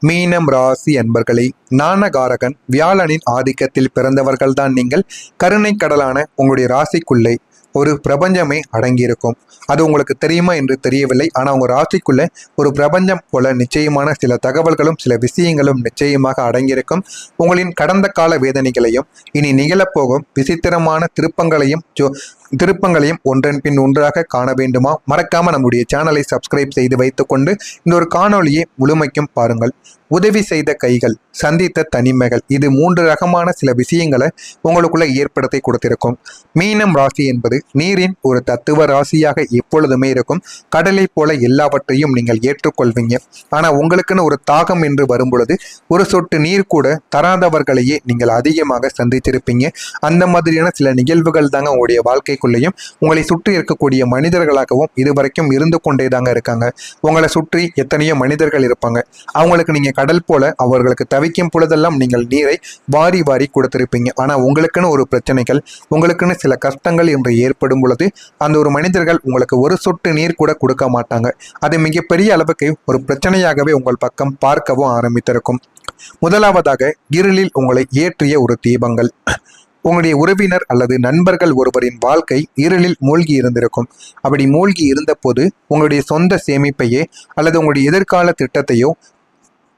மீனம் ராசி அன்பர்களே, ஞானகாரகன் வியாழனின் ஆதிக்கத்தில் பிறந்தவர்கள்தான் நீங்கள். கருணை கடலான உங்களுடைய ராசிக்குள்ளே ஒரு பிரபஞ்சமே அடங்கியிருக்கும். அது உங்களுக்கு தெரியுமா என்று தெரியவில்லை. ஆனால் உங்கள் ராசிக்குள்ள ஒரு பிரபஞ்சம் போல நிச்சயமான சில தகவல்களும் சில விஷயங்களும் நிச்சயமாக அடங்கியிருக்கும். உங்களின் கடந்த கால வேதனைகளையும் இனி நிகழப்போகும் விசித்திரமான திருப்பங்களையும் ஒன்றன் பின் ஒன்றாக காண வேண்டுமா? மறக்காம நம்முடைய சேனலை சப்ஸ்கிரைப் செய்து வைத்துக்கொண்டு இந்த ஒரு காணொலியை முழுமைக்கும் பாருங்கள். உதவி செய்த கைகள், சந்தித்த தனிமைகள், இது 3 ரகமான சில விஷயங்களை உங்களுக்குள்ள ஏற்படுத்தி கொடுத்திருக்கும். மீனம் ராசி என்பது நீரின் ஒரு தத்துவ ராசியாக எப்பொழுதுமே இருக்கும். கடலை போல எல்லாவற்றையும் நீங்கள் ஏற்றுக்கொள்வீங்க. ஆனா உங்களுக்குன்னு ஒரு தாகம் என்று வரும் பொழுது ஒரு சொட்டு நீர் கூட தராதவர்களையே நீங்கள் அதிகமாக சந்திச்சிருப்பீங்க. அந்த மாதிரியான சில நிகழ்வுகள் தாங்க உங்களுடைய வாழ்க்கைக்குள்ளேயும் உங்களை சுற்றி இருக்கக்கூடிய மனிதர்களாகவும் இதுவரைக்கும் இருந்து கொண்டே தாங்க இருக்காங்க. உங்களை சுற்றி எத்தனையோ மனிதர்கள் இருப்பாங்க. அவங்களுக்கு நீங்க கடல் போல அவர்களுக்கு தவிக்கும் பொழுதெல்லாம் நீங்கள் நீரை வாரி வாரி கொடுத்திருப்பீங்க. ஆனா உங்களுக்குன்னு ஒரு பிரச்சனைகள், உங்களுக்குன்னு சில கஷ்டங்கள் என்று ஏற்படும் பொழுது அந்த ஒரு மனிதர்கள் உங்களுக்கு ஒரு சொட்டு நீர் கூட கொடுக்க மாட்டாங்க. அது மிகப்பெரிய அளவுக்கு ஒரு பிரச்சனையாகவே உங்கள் பக்கம் பார்க்கவும் ஆரம்பித்திருக்கும். முதலாவதாக, இருளில் உங்களை ஏற்றிய ஒரு தீபங்கள். உங்களுடைய உறவினர் அல்லது நண்பர்கள் ஒருவரின் வாழ்க்கை இருளில் மூழ்கி இருந்திருக்கும். அப்படி மூழ்கி இருந்த போது உங்களுடைய சொந்த சேமிப்பையே அல்லது உங்களுடைய எதிர்கால திட்டத்தையோ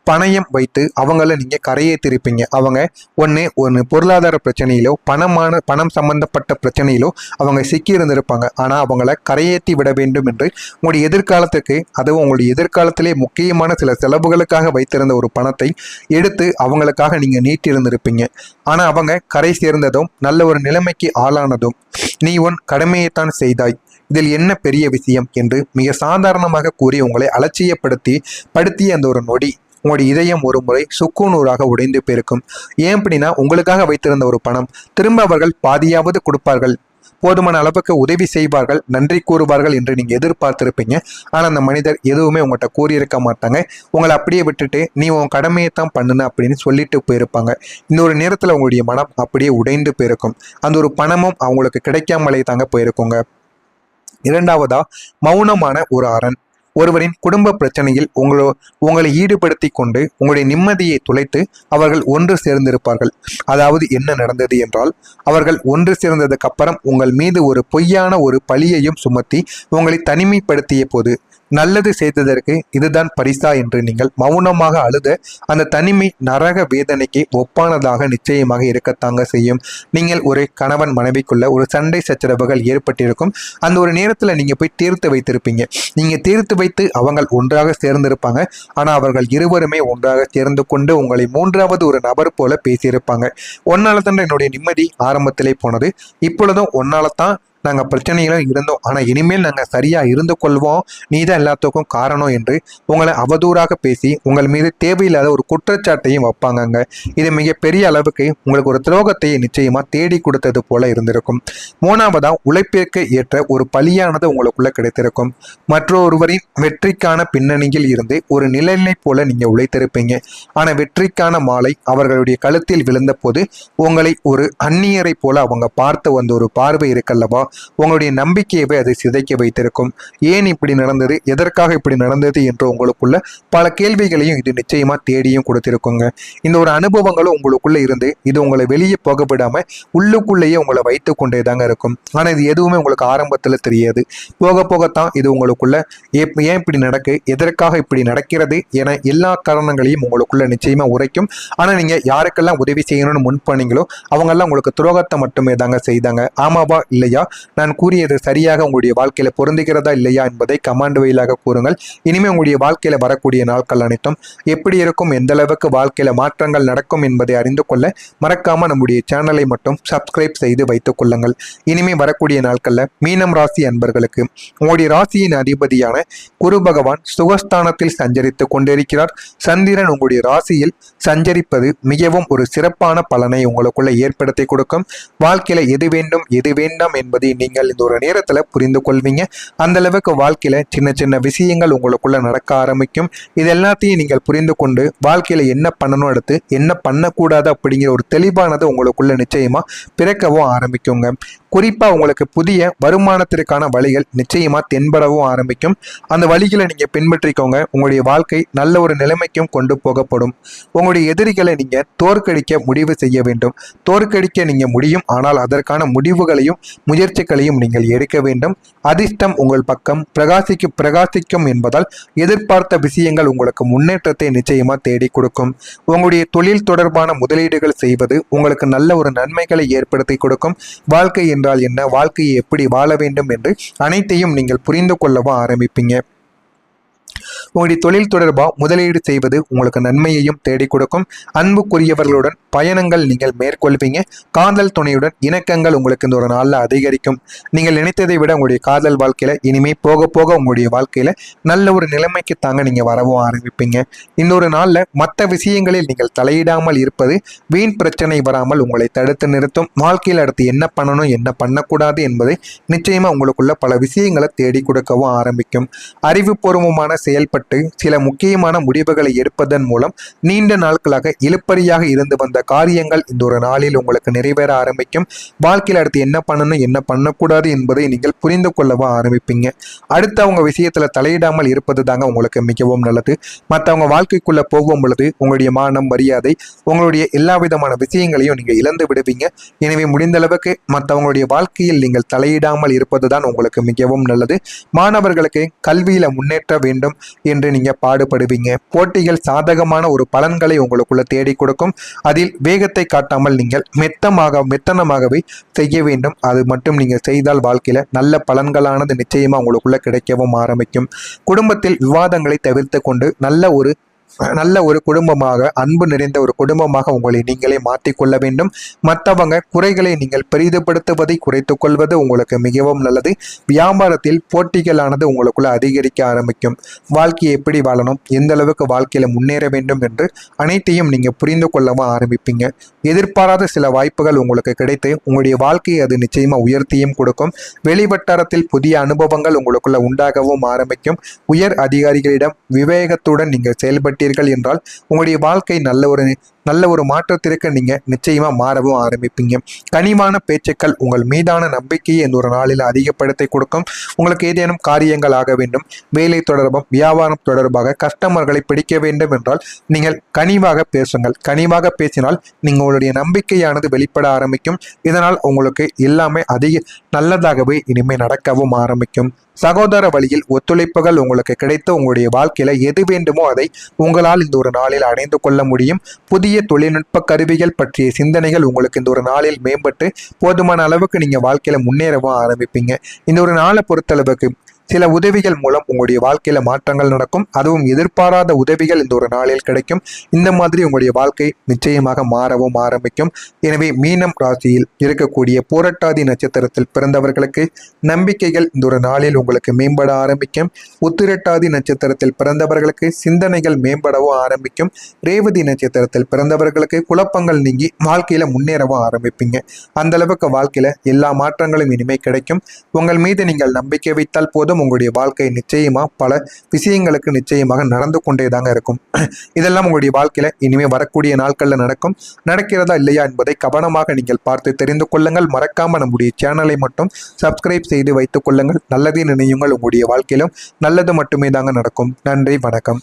பணயம் வைத்து அவங்கள நீங்க கரையேற்றிருப்பீங்க. அவங்க ஒன்று பொருளாதார பிரச்சனையிலோ பணம் சம்பந்தப்பட்ட பிரச்சனையிலோ அவங்க சிக்கி இருந்திருப்பாங்க. ஆனா அவங்கள கரையேற்றி விட வேண்டும் என்று உங்களுடைய எதிர்காலத்துக்கு, அதுவும் உங்களுடைய எதிர்காலத்திலே முக்கியமான சில செலவுகளுக்காக வைத்திருந்த ஒரு பணத்தை எடுத்து அவங்களுக்காக நீங்க நீட்டி இருந்திருப்பீங்க. ஆனா அவங்க கரை சேர்ந்ததும் நல்ல ஒரு நிலைமைக்கு ஆளானதும் நீ உன் கடமையைத்தான் செய்தாய், இதில் என்ன பெரிய விஷயம் என்று மிக சாதாரணமாக கூறி உங்களை அலட்சியப்படுத்திய அந்த ஒரு நொடி உங்களுடைய இதயம் ஒரு முறை சுக்குநூறாக உடைந்து போயிருக்கும். ஏன் அப்படின்னா, உங்களுக்காக வைத்திருந்த ஒரு பணம் திரும்ப அவர்கள் பாதியாவது கொடுப்பார்கள், போதுமான அளவுக்கு உதவி செய்வார்கள், நன்றி கூறுவார்கள் என்று நீங்க எதிர்பார்த்திருப்பீங்க. ஆனா அந்த மனிதர் எதுவுமே உங்கள்கிட்ட கூறியிருக்க மாட்டாங்க. உங்களை அப்படியே விட்டுட்டு நீ உன் கடமையை தான் பண்ணுன அப்படின்னு சொல்லிட்டு போயிருப்பாங்க. இந்த ஒரு நேரத்துல உங்களுடைய மனம் அப்படியே உடைந்து போயிருக்கும். அந்த ஒரு பணமும் அவங்களுக்கு கிடைக்காமலே தாங்க போயிருக்குங்க. இரண்டாவதா, மௌனமான ஒரு அரண். ஒருவரின் குடும்ப பிரச்சனையில் உங்களை ஈடுபடுத்தி கொண்டு உங்களுடைய நிம்மதியை துளைத்து அவர்கள் ஒன்று சேர்ந்திருப்பார்கள். அதாவது என்ன நடந்தது என்றால், அவர்கள் ஒன்று சேர்ந்ததுக்கு அப்புறம் உங்கள் மீது ஒரு பொய்யான ஒரு பழியையும் சுமத்தி உங்களை தனிமைப்படுத்திய போது நல்லது செய்ததற்கு இதுதான் பரிசா என்று நீங்கள் மௌனமாக அழுத அந்த தனிமை நரக வேதனைக்கு ஒப்பானதாக நிச்சயமாக இருக்கத்தாங்க செய்யும். நீங்கள் ஒரு கணவன் மனைவிக்குள்ள ஒரு சண்டை சச்சரவுகள் ஏற்பட்டிருக்கும். அந்த ஒரு நேரத்தில் நீங்க போய் தீர்த்து வைத்திருப்பீங்க. நீங்க தீர்த்து வைத்து அவங்க ஒன்றாக சேர்ந்திருப்பாங்க. ஆனா அவர்கள் இருவருமே ஒன்றாக சேர்ந்து கொண்டு உங்களை 3வது ஒரு நபர் போல பேசியிருப்பாங்க. ஒன்னால தான் என்னுடைய நிம்மதி ஆரம்பத்திலே போனது, இப்பொழுதும் ஒன்னால தான் நாங்கள் பிரச்சனைகளும் இருந்தோம், ஆனால் இனிமேல் நாங்கள் சரியாக இருந்து கொள்வோம், நீ தான் எல்லாத்துக்கும் காரணம் என்று உங்களை அவதூறாக பேசி உங்கள் மீது தேவையில்லாத ஒரு குற்றச்சாட்டையும் வைப்பாங்கங்க. இது மிகப்பெரிய அளவுக்கு உங்களுக்கு ஒரு துரோகத்தையே நிச்சயமாக தேடி கொடுத்தது போல இருந்திருக்கும். 3வதாக, உழைப்பிற்கு ஏற்ற ஒரு பலியானது உங்களுக்குள்ள கிடைத்திருக்கும். மற்றொருவரின் வெற்றிக்கான பின்னணியில் இருந்து ஒரு நிழலை போல நீங்கள் உழைத்திருப்பீங்க. ஆனால் வெற்றிக்கான மாலை அவர்களுடைய கழுத்தில் விழுந்த போது உங்களை ஒரு அந்நியரை போல அவங்க பார்த்து வந்த ஒரு பார்வை இருக்கல்லவா, உங்களுடைய நம்பிக்கையவே அதை சிதைக்க வைத்திருக்கும். ஏன் இப்படி நடந்தது, எதற்காக இப்படி நடந்தது என்று உங்களுக்குள்ள பல கேள்விகளையும் இது நிச்சயமா தேடியும் கொடுத்திருக்குங்க. இந்த ஒரு அனுபவங்களும் உங்களுக்குள்ள இருந்து இது உங்களை வெளியே போக விடாம உள்ளுக்குள்ளேயே உங்களை வைத்து கொண்டே தாங்க இருக்கும். ஆனா இது எதுவுமே உங்களுக்கு ஆரம்பத்துல தெரியாது. போக போகத்தான் இது உங்களுக்குள்ள ஏன் இப்படி நடக்கு, எதற்காக இப்படி நடக்கிறது என எல்லா காரணங்களையும் உங்களுக்குள்ள நிச்சயமா உரைக்கும். ஆனா நீங்க யாருக்கெல்லாம் உதவி செய்யணும்னு முன்பண்ணீங்களோ அவங்கெல்லாம் உங்களுக்கு துரோகத்தை மட்டுமே தாங்க செய்தாங்க. ஆமாவா இல்லையா? நான் கூறியது சரியாக உங்களுடைய வாழ்க்கையில பொருந்துகிறதா இல்லையா என்பதை கமெண்ட் வழியாக கூறுங்கள். இனிமே உங்களுடைய வாழ்க்கையில வரக்கூடிய நாட்கள் அனைத்தும் எப்படி இருக்கும், எந்த அளவுக்கு வாழ்க்கையில மாற்றங்கள் நடக்கும் என்பதை அறிந்து கொள்ள மறக்காம நம்முடைய சேனலை மட்டும் சப்ஸ்கிரைப் செய்து வைத்துக் கொள்ளுங்கள். இனிமே வரக்கூடிய நாட்கள்ல மீனம் ராசி அன்பர்களுக்கு உங்களுடைய ராசியின் அதிபதியான குரு பகவான் சுகஸ்தானத்தில் சஞ்சரித்து கொண்டிருக்கிறார். சந்திரன் உங்களுடைய ராசியில் சஞ்சரிப்பது மிகவும் ஒரு சிறப்பான பலனை உங்களுக்குள்ள ஏற்படுத்தி கொடுக்கும். வாழ்க்கையில எது வேண்டும் எது வேண்டாம் என்பது நீங்கள் இந்த ஒரு நேரத்தில் புரிந்து கொள்வீங்க. அந்த அளவுக்கு வாழ்க்கையில் சின்ன சின்ன விஷயங்கள் உங்களுக்குள்ள நடக்க ஆரம்பிக்கும். இது எல்லாத்தையும் நீங்கள் புரிந்து கொண்டு வாழ்க்கையில் என்ன பண்ணணும், அடுத்து என்ன பண்ணக்கூடாது அப்படிங்கிற ஒரு தெளிவானது உங்களுக்குள்ள நிச்சயமாக பிறக்கவும் ஆரம்பிக்குங்க. குறிப்பாக உங்களுக்கு புதிய வருமானத்திற்கான வழிகள் நிச்சயமாக தென்படவும் ஆரம்பிக்கும். அந்த வழிகளை நீங்கள் பின்பற்றிக்கோங்க. உங்களுடைய வாழ்க்கை நல்ல ஒரு நிலைமைக்கும் கொண்டு போகப்படும். உங்களுடைய எதிரிகளை நீங்கள் தோற்கடிக்க முடிவு செய்ய வேண்டும். தோற்கடிக்க நீங்கள் முடியும், ஆனால் அதற்கான முடிவுகளையும் முயற்சிகளையும் நீங்கள் எடுக்க வேண்டும். அதிர்ஷ்டம் உங்கள் பக்கம் பிரகாசிக்கும் என்பதால் எதிர்பார்த்த விஷயங்கள் உங்களுக்கு முன்னேற்றத்தை நிச்சயமாக தேடி கொடுக்கும். உங்களுடைய தொழில் தொடர்பான முதலீடுகள் செய்வது உங்களுக்கு நல்ல ஒரு நன்மைகளை ஏற்படுத்தி கொடுக்கும். வாழ்க்கை என்றால் என்ன, வாழ்க்கையை எப்படி வாழ வேண்டும் என்று அனைத்தையும் நீங்கள் புரிந்து கொள்ளவும் ஆரம்பிப்பீங்க. உங்களுடைய தொழில் தொடர்பாக முதலீடு செய்வது உங்களுக்கு நன்மையையும் தேடி கொடுக்கும். அன்புக்குரியவர்களுடன் பயணங்கள் நீங்கள் மேற்கொள்வீங்க. காதல் துணையுடன் இணக்கங்கள் உங்களுக்கு இந்த ஒரு நாளில் அதிகரிக்கும். நீங்கள் நினைத்ததை விட உங்களுடைய காதல் வாழ்க்கையில இனிமே போக போக உங்களுடைய வாழ்க்கையில நல்ல ஒரு நிலைமைக்கு தாங்க நீங்க வரவும் ஆரம்பிப்பீங்க. இந்த ஒரு நாளில் மற்ற விஷயங்களில் நீங்கள் தலையிடாமல் இருப்பது வீண் பிரச்சனை வராமல் உங்களை தடுத்து நிறுத்தும். வாழ்க்கையில் அடுத்து என்ன பண்ணணும், என்ன பண்ணக்கூடாது என்பதை நிச்சயமா உங்களுக்குள்ள பல விஷயங்களை தேடி கொடுக்கவும் ஆரம்பிக்கும். அறிவுபூர்வமான செயல்பட்டு சில முக்கியமான முடிவுகளை எடுப்பதன் மூலம் நீண்ட நாட்களாக இழுப்பறியாக இருந்து வந்த காரியங்கள் இந்த ஒரு நாளில் உங்களுக்கு நிறைவேற ஆரம்பிக்கும். வாழ்க்கையில் அடுத்து என்ன பண்ணணும், என்ன பண்ணக்கூடாது என்பதை நீங்கள் புரிந்து கொள்ளவும் ஆரம்பிப்பீங்க. அடுத்தவங்க விஷயத்துல தலையிடாமல் இருப்பது தாங்க உங்களுக்கு மிகவும் நல்லது. மற்றவங்க வாழ்க்கைக்குள்ள போகும் பொழுது உங்களுடைய மானம், மரியாதை, உங்களுடைய எல்லா விதமான விஷயங்களையும் நீங்க இழந்து விடுவீங்க. எனவே முடிந்த அளவுக்கு மற்றவங்களுடைய வாழ்க்கையில் நீங்கள் தலையிடாமல் இருப்பது தான் உங்களுக்கு மிகவும் நல்லது. மாணவர்களுக்கு கல்வியில முன்னேற்ற வேண்டும் என்று நீங்க பாடுபடுவீங்க. போட்டிகள் சாதகமான ஒரு பலன்களை உங்களுக்குள்ள தேடி கொடுக்கும். அதில் வேகத்தை காட்டாமல் நீங்கள் மெத்தனமாகவே செய்ய வேண்டும். அது மட்டும் நீங்கள் செய்தால் வாழ்க்கையில நல்ல பலன்களானது நிச்சயமா உங்களுக்குள்ள கிடைக்கவும் ஆரம்பிக்கும். குடும்பத்தில் விவாதங்களை தவிர்த்து கொண்டு நல்ல ஒரு குடும்பமாக, அன்பு நிறைந்த ஒரு குடும்பமாக உங்களை நீங்களே மாற்றிக்கொள்ள வேண்டும். மற்றவங்க குறைகளை நீங்கள் பெரிதுபடுத்துவதை குறைத்து கொள்வது உங்களுக்கு மிகவும் நல்லது. வியாபாரத்தில் போட்டிகளானது உங்களுக்குள்ள அதிகரிக்க ஆரம்பிக்கும். வாழ்க்கையை எப்படி வாழணும், எந்த அளவுக்கு வாழ்க்கையில முன்னேற வேண்டும் என்று அனைத்தையும் நீங்க புரிந்து கொள்ளவும் ஆரம்பிப்பீங்க. எதிர்பாராத சில வாய்ப்புகள் உங்களுக்கு கிடைத்து உங்களுடைய வாழ்க்கையை அது நிச்சயமா உயர்த்தியும் கொடுக்கும். வெளிவட்டாரத்தில் புதிய அனுபவங்கள் உங்களுக்குள்ள உண்டாகவும் ஆரம்பிக்கும். உயர் அதிகாரிகளிடம் விவேகத்துடன் நீங்கள் செயல்பட்டு என்றால் உங்களுடைய வாழ்க்கை நல்ல ஒரு மாற்றத்திற்கு நீங்க நிச்சயமா மாறவும் ஆரம்பிப்பீங்க. கனிவான பேச்சுக்கள் உங்கள் மீதான நம்பிக்கையை இந்த ஒரு நாளில் அதிகப்படுத்தி கொடுக்கும். உங்களுக்கு ஏதேனும் காரியங்கள் ஆக வேண்டும், வேலை தொடர்பாக, வியாபாரம் தொடர்பாக கஸ்டமர்களை பிடிக்க வேண்டும் என்றால் நீங்கள் கனிவாக பேசுங்கள். கனிவாக பேசினால் உங்களுடைய நம்பிக்கையானது வெளிப்பட ஆரம்பிக்கும். இதனால் உங்களுக்கு எல்லாமே நல்லதாகவே இனிமே நடக்கவும் ஆரம்பிக்கும். சகோதர வழியில் ஒத்துழைப்புகள் உங்களுக்கு கிடைத்து உங்களுடைய வாழ்க்கையில எது வேண்டுமோ அதை உங்களால் இந்த ஒரு நாளில் அடைந்து கொள்ள முடியும். புதிய தொழில்நுட்ப கருவிகள் பற்றிய சிந்தனைகள் உங்களுக்கு இந்த ஒரு நாளில் மேம்பட்டு போதுமான அளவுக்கு நீங்க வாழ்க்கையில முன்னேறவும் ஆரம்பிப்பீங்க. இந்த ஒரு நாளை பொறுத்தளவுக்கு சில உதவிகள் மூலம் உங்களுடைய வாழ்க்கையில மாற்றங்கள் நடக்கும். அதுவும் எதிர்பாராத உதவிகள் இந்த ஒரு நாளில் கிடைக்கும். இந்த மாதிரி உங்களுடைய வாழ்க்கை நிச்சயமாக மாறவும் ஆரம்பிக்கும். எனவே மீனம் ராசியில் இருக்கக்கூடிய பூரட்டாதி நட்சத்திரத்தில் பிறந்தவர்களுக்கு நம்பிக்கைகள் இந்த ஒரு நாளில் உங்களுக்கு மேம்பட ஆரம்பிக்கும். உத்திரட்டாதி நட்சத்திரத்தில் பிறந்தவர்களுக்கு சிந்தனைகள் மேம்படவும் ஆரம்பிக்கும். ரேவதி நட்சத்திரத்தில் பிறந்தவர்களுக்கு குழப்பங்கள் நீங்கி வாழ்க்கையில முன்னேறவும் ஆரம்பிப்பீங்க. அந்த அளவுக்கு வாழ்க்கையில எல்லா மாற்றங்களும் இனிமே கிடைக்கும். உங்கள் மீது நீங்கள் நம்பிக்கை வைத்தால் போதும் உங்களுடைய வாழ்க்கை நிச்சயமா பல விஷயங்களுக்கு நிச்சயமாக நடந்து கொண்டே தாங்க இருக்கும். இதெல்லாம் உங்களுடைய வாழ்க்கையில இனிமே வரக்கூடிய நாட்கள்ல நடக்கிறதா இல்லையா என்பதை கவனமாக நீங்கள் பார்த்து தெரிந்து கொள்ளுங்கள். மறக்காம நம்முடைய சேனலை மட்டும் சப்ஸ்கிரைப் செய்து வைத்துக் கொள்ளுங்கள். நல்லதே நினையுங்கள். உங்களுடைய வாழ்க்கையிலும் நல்லது மட்டுமே தாங்க நடக்கும். நன்றி, வணக்கம்.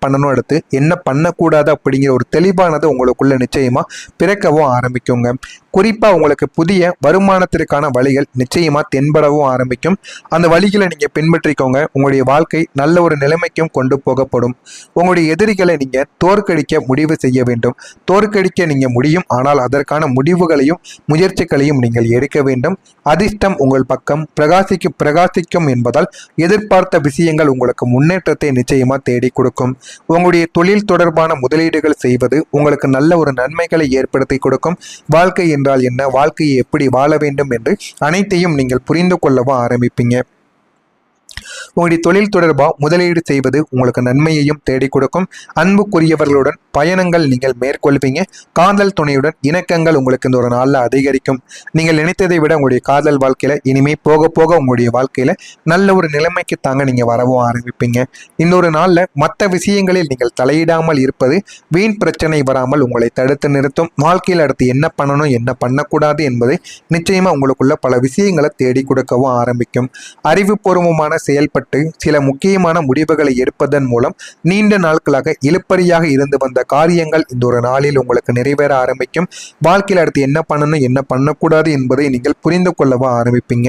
பண்ணணும், அடுத்து என்ன பண்ணக்கூடாது அப்படிங்கிற ஒரு தெளிவானது உங்களுக்குள்ள நிச்சயமா பிறக்கவும் ஆரம்பிக்குங்க. குறிப்பா உங்களுக்கு புதிய வருமானத்திற்கான வழிகள் நிச்சயமா தென்படவும் ஆரம்பிக்கும். அந்த வழிகளை நீங்க பின்பற்றிக்கோங்க. உங்களுடைய வாழ்க்கை நல்ல ஒரு நிலைமைக்கும் கொண்டு போகப்படும். உங்களுடைய எதிரிகளை நீங்க தோற்கடிக்க முடிவு செய்ய வேண்டும். தோற்கடிக்க நீங்க முடியும், ஆனால் அதற்கான முடிவுகளையும் முயற்சிகளையும் நீங்கள் எடுக்க வேண்டும். அதிர்ஷ்டம் உங்கள் பக்கம் பிரகாசிக்கும் என்பதால் எதிர்பார்த்த விஷயங்கள் உங்களுக்கு முன்னேற்றத்தை நிச்சயமா தேடி கொடுக்கும். உங்களுடைய தொழில் தொடர்பான முதலீடுகள் செய்வது உங்களுக்கு நல்ல ஒரு நன்மைகளை ஏற்படுத்தி கொடுக்கும். வாழ்க்கை என்றால் என்ன, வாழ்க்கையை எப்படி வாழ வேண்டும் என்று அனைத்தையும் நீங்கள் புரிந்து கொள்ளவும் ஆரம்பிப்பீங்க. உங்களுடைய தொழில் தொடர்பாக முதலீடு செய்வது உங்களுக்கு நன்மையையும் தேடி கொடுக்கும். அன்புக்குரியவர்களுடன் பயணங்கள் நீங்கள் மேற்கொள்வீங்க. காதல் துணையுடன் இணக்கங்கள் உங்களுக்கு இந்த ஒரு நாளில் அதிகரிக்கும். நீங்கள் நினைத்ததை விட உங்களுடைய காதல் வாழ்க்கையில இனிமே போக போக உங்களுடைய வாழ்க்கையில நல்ல ஒரு நிலைமைக்கு தாங்க நீங்க வரவும் ஆரம்பிப்பீங்க. இன்னொரு நாள்ல மற்ற விஷயங்களில் நீங்கள் தலையிடாமல் இருப்பது வீண் பிரச்சனை வராமல் உங்களை தடுத்து நிறுத்தும். வாழ்க்கையில் அடுத்து என்ன பண்ணணும் என்ன பண்ணக்கூடாது என்பதை நிச்சயமா உங்களுக்குள்ள பல விஷயங்களை தேடி கொடுக்கவும் ஆரம்பிக்கும். அறிவுபூர்வமான செயல்பட்டு சில முக்கியமான முடிவுகளை எடுப்பதன் மூலம் நீண்ட நாட்களாக இழுப்பறியாக இருந்து வந்த காரியங்கள் இந்த ஒரு நாளில் உங்களுக்கு நிறைவேற ஆரம்பிக்கும். வாழ்க்கையில் அடுத்து என்ன பண்ணணும் என்ன பண்ணக்கூடாது என்பதை நீங்கள் புரிந்து கொள்ளவும் ஆரம்பிப்பீங்க.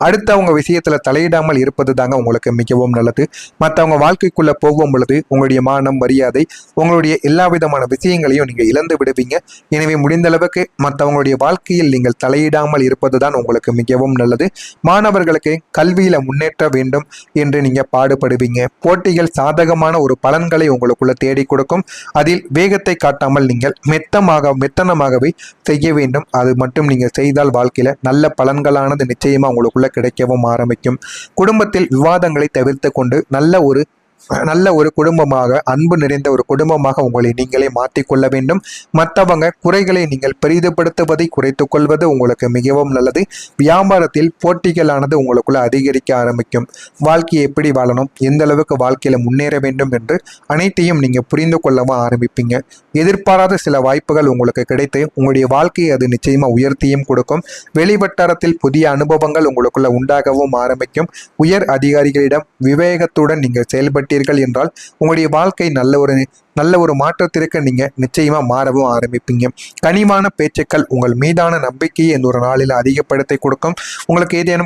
அடுத்தவங்க விஷயத்துல தலையிடாமல் இருப்பது தாங்க உங்களுக்கு மிகவும் நல்லது. மற்றவங்க வாழ்க்கைக்குள்ள போகும் பொழுது உங்களுடைய மானம் மரியாதை உங்களுடைய எல்லா விதமான விஷயங்களையும் நீங்க இழந்து விடுவீங்க. எனவே முடிந்த அளவுக்கு மற்றவங்களுடைய வாழ்க்கையில் நீங்கள் தலையிடாமல் இருப்பது தான் உங்களுக்கு மிகவும் நல்லது. மாணவர்களுக்கு கல்வியில முன்னேற்ற வேண்டும் என்று நீங்க பாடுபடுவீங்க. போட்டிகள் சாதகமான ஒரு பலன்களை உங்களுக்குள்ள தேடி கொடுக்கும். அதில் வேகத்தை காட்டாமல் நீங்கள் மெத்தனமாகவே செய்ய வேண்டும். அது மட்டும் நீங்க செய்தால் வாழ்க்கையில நல்ல பலன்களானது நிச்சயமா உங்களுக்குள்ள கிடைக்கவும் ஆரம்பிக்கும். குடும்பத்தில் விவாதங்களை தவிர்த்து கொண்டு நல்ல ஒரு குடும்பமாக அன்பு நிறைந்த ஒரு குடும்பமாக உங்களை நீங்களே மாற்றிக்கொள்ள வேண்டும். மற்றவங்க குறைகளை நீங்கள் பெரிதுபடுத்துவதை குறைத்து கொள்வது உங்களுக்கு மிகவும் நல்லது. வியாபாரத்தில் போட்டிகளானது உங்களுக்குள்ள அதிகரிக்க ஆரம்பிக்கும். வாழ்க்கையை எப்படி வாழணும் எந்த அளவுக்கு வாழ்க்கையில முன்னேற வேண்டும் என்று அனைத்தையும் நீங்க புரிந்து கொள்ளவும் ஆரம்பிப்பீங்க. எதிர்பாராத சில வாய்ப்புகள் உங்களுக்கு கிடைத்து உங்களுடைய வாழ்க்கையை அது நிச்சயமா உயர்த்தியும் கொடுக்கும். வெளிவட்டாரத்தில் புதிய அனுபவங்கள் உங்களுக்குள்ள உண்டாகவும் ஆரம்பிக்கும். உயர் அதிகாரிகளிடம் விவேகத்துடன் நீங்கள் செயல்பட்டு என்றால் உங்களுடைய வாழ்க்கை நல்ல ஒரு மாற்றத்திற்கு நீங்க நிச்சயமா மாறவும் ஆரம்பிப்பீங்க. கனிவான பேச்சுக்கள் உங்கள் மீதான நம்பிக்கையை இந்த ஒரு நாளில் அதிகப்படுத்தி கொடுக்கும். உங்களுக்கு ஏதேனும்